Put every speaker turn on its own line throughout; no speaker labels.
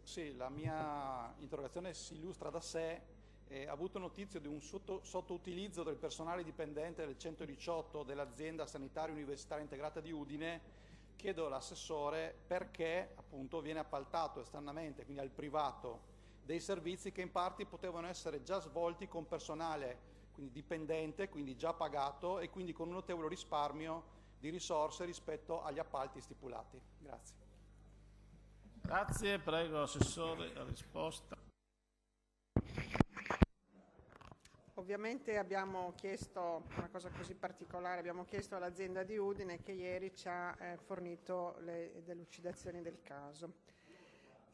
Sì, la mia interrogazione si illustra da sé. Ha avuto notizia di un sottoutilizzo del personale dipendente del 118 dell'azienda sanitaria universitaria integrata di Udine. Chiedo all'assessore perché appunto viene appaltato esternamente, quindi al privato, dei servizi che in parte potevano essere già svolti con personale quindi dipendente, quindi già pagato e quindi con un notevole risparmio di risorse rispetto agli appalti stipulati. Grazie.
Grazie, prego Assessore, la risposta.
Ovviamente abbiamo chiesto una cosa così particolare, abbiamo chiesto all'azienda di Udine che ieri ci ha fornito le delucidazioni del caso.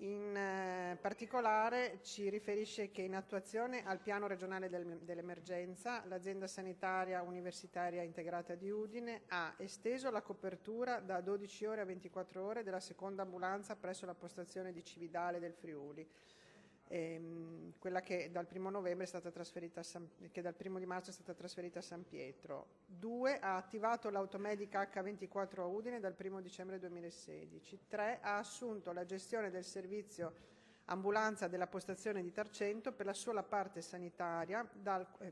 In particolare ci riferisce che in attuazione al piano regionale dell'emergenza l'azienda sanitaria universitaria integrata di Udine ha esteso la copertura da 12 ore a 24 ore della seconda ambulanza presso la postazione di Cividale del Friuli, quella che dal 1 novembre è stata trasferita che dal 1 di marzo è stata trasferita a San Pietro. 2. Ha attivato l'automedica H24 a Udine dal 1 dicembre 2016. 3. Ha assunto la gestione del servizio ambulanza della postazione di Tarcento per la sola parte sanitaria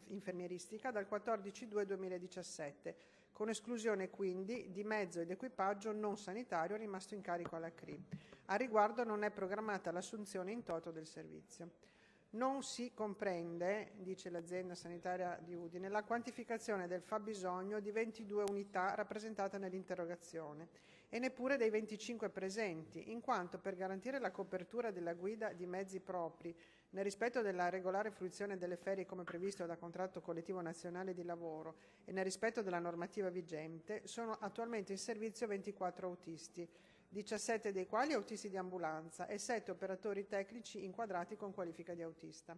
infermieristica dal 14/2/2017, con esclusione quindi di mezzo ed equipaggio non sanitario rimasto in carico alla CRI. A riguardo non è programmata l'assunzione in toto del servizio. Non si comprende, dice l'azienda sanitaria di Udine, la quantificazione del fabbisogno di 22 unità rappresentata nell'interrogazione e neppure dei 25 presenti, in quanto per garantire la copertura della guida di mezzi propri nel rispetto della regolare fruizione delle ferie come previsto da contratto collettivo nazionale di lavoro e nel rispetto della normativa vigente, sono attualmente in servizio 24 autisti, 17 dei quali autisti di ambulanza e 7 operatori tecnici inquadrati con qualifica di autista.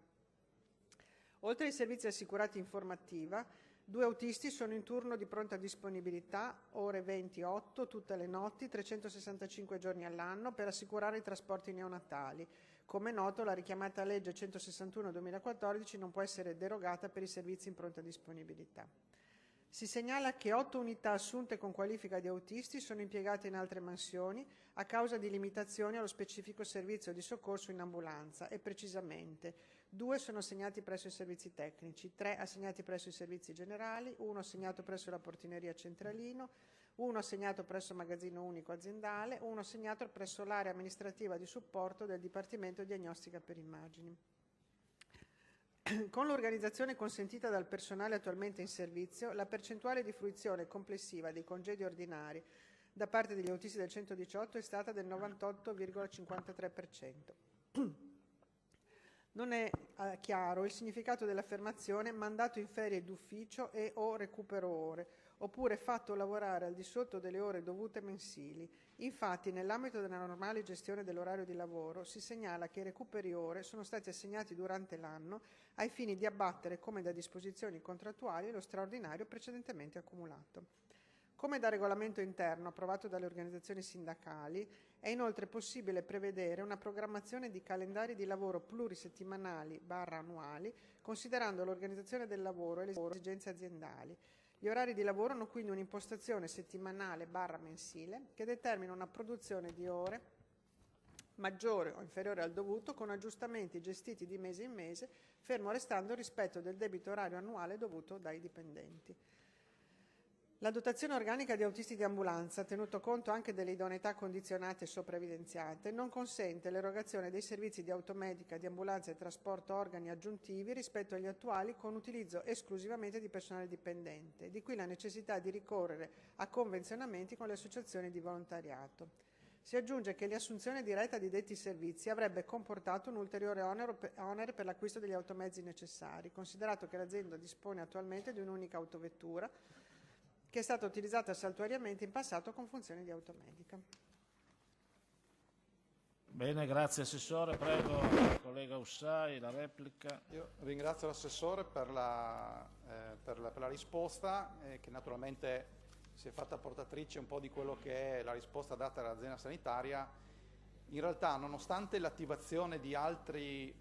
Oltre ai servizi assicurati in formativa, 2 autisti sono in turno di pronta disponibilità, ore 28, tutte le notti, 365 giorni all'anno, per assicurare i trasporti neonatali. Come noto, la richiamata legge 161/2014 non può essere derogata per i servizi in pronta disponibilità. Si segnala che 8 unità assunte con qualifica di autisti sono impiegate in altre mansioni a causa di limitazioni allo specifico servizio di soccorso in ambulanza e precisamente 2 sono assegnati presso i servizi tecnici, 3 assegnati presso i servizi generali, 1 assegnato presso la portineria centralino, 1 assegnato presso il magazzino unico aziendale, 1 assegnato presso l'area amministrativa di supporto del Dipartimento Diagnostica per Immagini. Con l'organizzazione consentita dal personale attualmente in servizio, la percentuale di fruizione complessiva dei congedi ordinari da parte degli autisti del 118 è stata del 98,53%. Non è chiaro il significato dell'affermazione mandato in ferie d'ufficio e o recupero ore, oppure fatto lavorare al di sotto delle ore dovute mensili. Infatti, nell'ambito della normale gestione dell'orario di lavoro, si segnala che i recuperi ore sono stati assegnati durante l'anno ai fini di abbattere, come da disposizioni contrattuali, lo straordinario precedentemente accumulato. Come da regolamento interno approvato dalle organizzazioni sindacali, è inoltre possibile prevedere una programmazione di calendari di lavoro plurisettimanali/annuali, considerando l'organizzazione del lavoro e le esigenze aziendali. Gli orari di lavoro hanno quindi un'impostazione settimanale/mensile che determina una produzione di ore maggiore o inferiore al dovuto, con aggiustamenti gestiti di mese in mese, fermo restando il rispetto del debito orario annuale dovuto dai dipendenti. La dotazione organica di autisti di ambulanza, tenuto conto anche delle idoneità condizionate sopra evidenziate, non consente l'erogazione dei servizi di automedica, di ambulanza e trasporto organi aggiuntivi rispetto agli attuali con utilizzo esclusivamente di personale dipendente, di qui la necessità di ricorrere a convenzionamenti con le associazioni di volontariato. Si aggiunge che l'assunzione diretta di detti servizi avrebbe comportato un ulteriore onere per l'acquisto degli automezzi necessari, considerato che l'azienda dispone attualmente di un'unica autovettura che è stata utilizzata saltuariamente in passato con funzioni di automedica.
Bene, grazie Assessore. Prego, collega Ussai, la replica.
Io ringrazio l'Assessore per la risposta, che naturalmente si è fatta portatrice un po' di quello che è la risposta data dall'azienda sanitaria. In realtà, nonostante l'attivazione di altri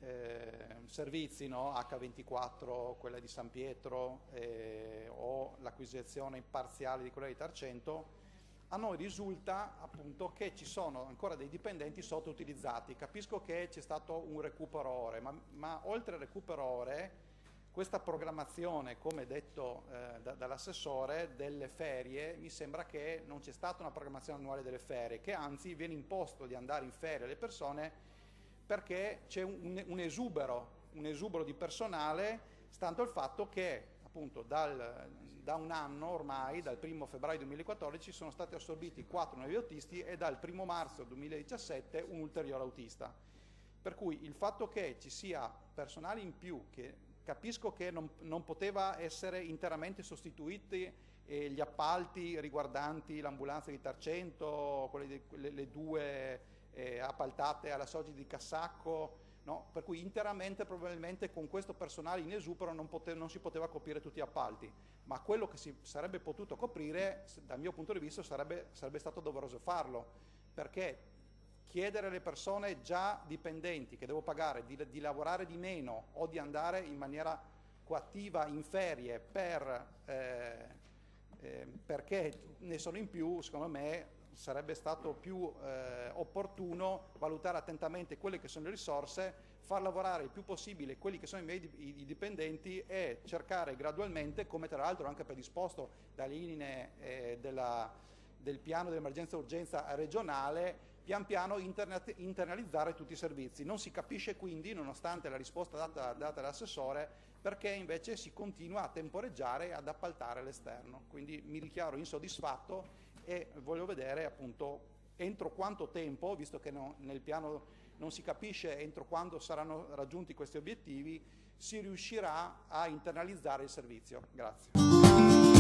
servizi, no? H24, quella di San Pietro o l'acquisizione parziale di quella di Tarcento, A noi risulta appunto che ci sono ancora dei dipendenti sottoutilizzati. Capisco che c'è stato un recupero ore, ma oltre al recupero ore, questa programmazione, come detto dall'assessore, delle ferie, mi sembra che non c'è stata una programmazione annuale delle ferie, che anzi viene imposto di andare in ferie alle persone perché c'è un esubero di personale, stando al fatto che appunto da un anno ormai, dal 1 febbraio 2014, sono stati assorbiti 4 nuovi autisti e dal 1 marzo 2017 un ulteriore autista. Per cui il fatto che ci sia personale in più, che capisco che non poteva essere interamente sostituiti gli appalti riguardanti l'ambulanza di Tarcento, le due appaltate alla Soggi di Cassacco, no? Per cui interamente probabilmente con questo personale in esubero non si poteva coprire tutti gli appalti, ma quello che si sarebbe potuto coprire, dal mio punto di vista, sarebbe stato doveroso farlo, perché chiedere alle persone già dipendenti che devo pagare di lavorare di meno o di andare in maniera coattiva in ferie perché ne sono in più, secondo me sarebbe stato più opportuno valutare attentamente quelle che sono le risorse, far lavorare il più possibile quelli che sono i dipendenti e cercare gradualmente, come tra l'altro anche predisposto dalle linee del piano dell'emergenza urgenza regionale, pian piano internalizzare tutti i servizi. Non si capisce quindi, nonostante la risposta data dall'assessore, perché invece si continua a temporeggiare e ad appaltare all'esterno. Quindi mi dichiaro insoddisfatto e voglio vedere appunto entro quanto tempo, visto che nel piano non si capisce entro quando saranno raggiunti questi obiettivi, si riuscirà a internalizzare il servizio. Grazie.